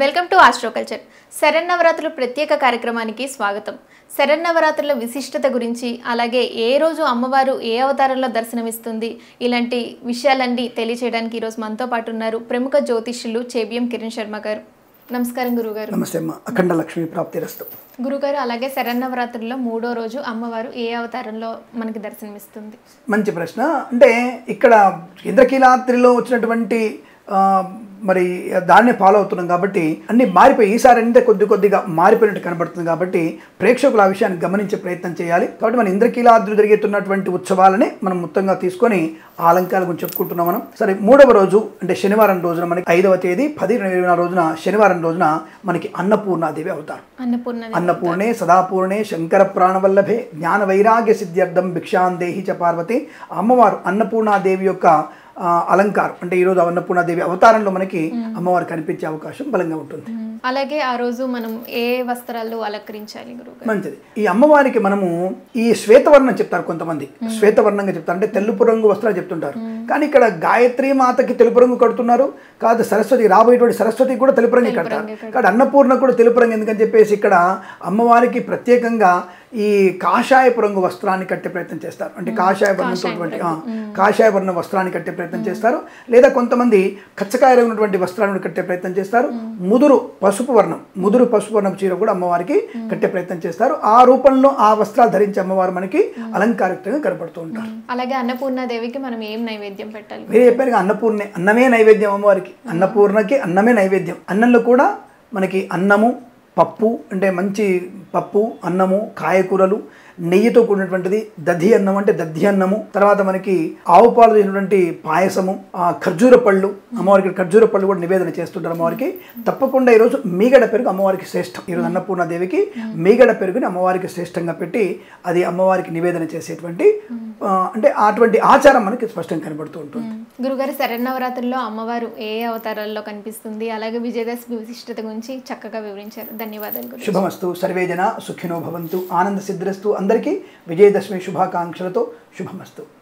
Welcome to astro culture. శరన్నవరాత్రుల ప్రత్యేక కార్యక్రమానికి స్వాగతం. శరన్నవరాత్రుల విశిష్టత గురించి, అలాగే ఏ రోజు అమ్మవారు ఏ అవతారంలో దర్శనమిస్తుంది, ఇలాంటి విషయాలన్నీ తెలియచేయడానికి ఈరోజు మనతో పాటు ఉన్నారు ప్రముఖ జ్యోతిష్యులు చేబియం కిరణ్ శర్మ గారు. నమస్కారం గురుగారు. నమస్తే అమ్మ. అఖండ లక్ష్మీ ప్రాప్తిరస్తు. గురుగారు, అలాగే శరన్నవరాత్రుల్లో 3వ రోజు అమ్మవారు ఏ అవతారంలో మనకి దర్శనమిస్తుంది? మంచి ప్రశ్న. అంటే ఇక్కడ ఇంద్రకీలాద్రిలో వచ్చినటువంటి మరి దాన్ని ఫాలో అవుతున్నాం కాబట్టి అన్నీ మారిపోయి ఈసారి అంటే కొద్దిగా మారిపోయినట్టు కనబడుతుంది కాబట్టి ప్రేక్షకులు ఆ విషయాన్ని గమనించే ప్రయత్నం చేయాలి. కాబట్టి మన ఇంద్రకీలాద్రి జరుగుతున్నటువంటి ఉత్సవాలని మనం మొత్తంగా తీసుకొని ఆ అలంకారాల గురించి చెప్పుకుంటున్నాం మనం. సరే, 3వ రోజు అంటే శనివారం రోజున మనకి 5వ తేదీ 10/20 రోజున శనివారం రోజున మనకి అన్నపూర్ణాదేవి అవుతారు. అన్నపూర్ణే సదాపూర్ణే శంకర ప్రాణవల్లభే జ్ఞాన వైరాగ్య సిద్ధ్యర్థం భిక్షాందేహి చ పార్వతి. అమ్మవారు అన్నపూర్ణాదేవి యొక్క అలంకారం అంటే ఈరోజు అన్నపూర్ణాదేవి అవతారంలో మనకి అమ్మవారు కనిపించే అవకాశం బలంగా ఉంటుంది. అలాగే ఆ రోజు మనం ఏ వస్త్రాలు అలంకరించాలి గురుగారు? మంచిది. ఈ అమ్మవారికి మనము ఈ శ్వేతవర్ణం చెప్తారు, కొంతమంది శ్వేతవర్ణంగా చెప్తారు, అంటే తెలుపు రంగు వస్త్రాలు చెప్తుంటారు. కానీ ఇక్కడ గాయత్రి మాతకి తెలుపు రంగు కడుతున్నారు, కాదు సరస్వతి రాబోయేటువంటి సరస్వతికి కూడా తెలుపు రంగు కడతారు. కాబట్టి అన్నపూర్ణ కూడా తెలుపు రంగు ఎందుకని చెప్పేసి ఇక్కడ అమ్మవారికి ప్రత్యేకంగా ఈ కాషాయపు రంగు వస్త్రాన్ని కట్టే ప్రయత్నం చేస్తారు. అంటే కాషాయ వర్ణ వస్త్రాన్ని కట్టే ప్రయత్నం చేస్తారు, లేదా కొంతమంది కచ్చకాయ రంగు ఉన్నటువంటి వస్త్రాలను కట్టే ప్రయత్నం చేస్తారు. ముదురు పసుపు వర్ణం చీర కూడా అమ్మవారికి కట్టే ప్రయత్నం చేస్తారు. ఆ రూపంలో ఆ వస్త్రాలు ధరించి అమ్మవారు మనకి అలంకారికంగా కనపడుతూ ఉంటారు. అలాగే అన్నపూర్ణాదేవికి మనం ఏం నైవేద్యం పెట్టాలి? మీరు చెప్పారు అన్నమే నైవేద్యం అమ్మవారికి. అన్నపూర్ణకి అన్నమే నైవేద్యం. అన్నంలో కూడా మనకి అన్నము, పప్పు అంటే మంచి పప్పు, అన్నము, కాయకూరలు, నెయ్యితో కూడినటువంటిది, దధి అన్నం అంటే దధ్య అన్నము, తర్వాత మనకి ఆవు పాలు చేసినటువంటి పాయసము, ఖర్జూర పళ్ళు, అమ్మవారికి ఖర్జూర పళ్ళు కూడా నివేదన చేస్తుంటారు అమ్మవారికి. తప్పకుండా ఈరోజు మీగడ పెరుగు అమ్మవారికి శ్రేష్టం. ఈరోజు అన్నపూర్ణాదేవికి మీగడ పెరుగుని అమ్మవారికి శ్రేష్టంగా పెట్టి అది అమ్మవారికి నివేదన చేసేటువంటి అంటే అటువంటి ఆచారం మనకి స్పష్టంగా కనబడుతూ ఉంటుంది. గురుగారు, శరన్నవరాత్రుల్లో అమ్మవారు ఏ అవతారాల్లో కనిపిస్తుంది, అలాగే విజయదశమి విశిష్టత గురించి చక్కగా వివరించారు. ధన్యవాదాలు. శుభమస్తు. సర్వే జన సుఖినో భవంతు. ఆనంద సిద్ధిరస్తు. అందరికీ విజయదశమి శుభాకాంక్షలతో శుభమస్తు.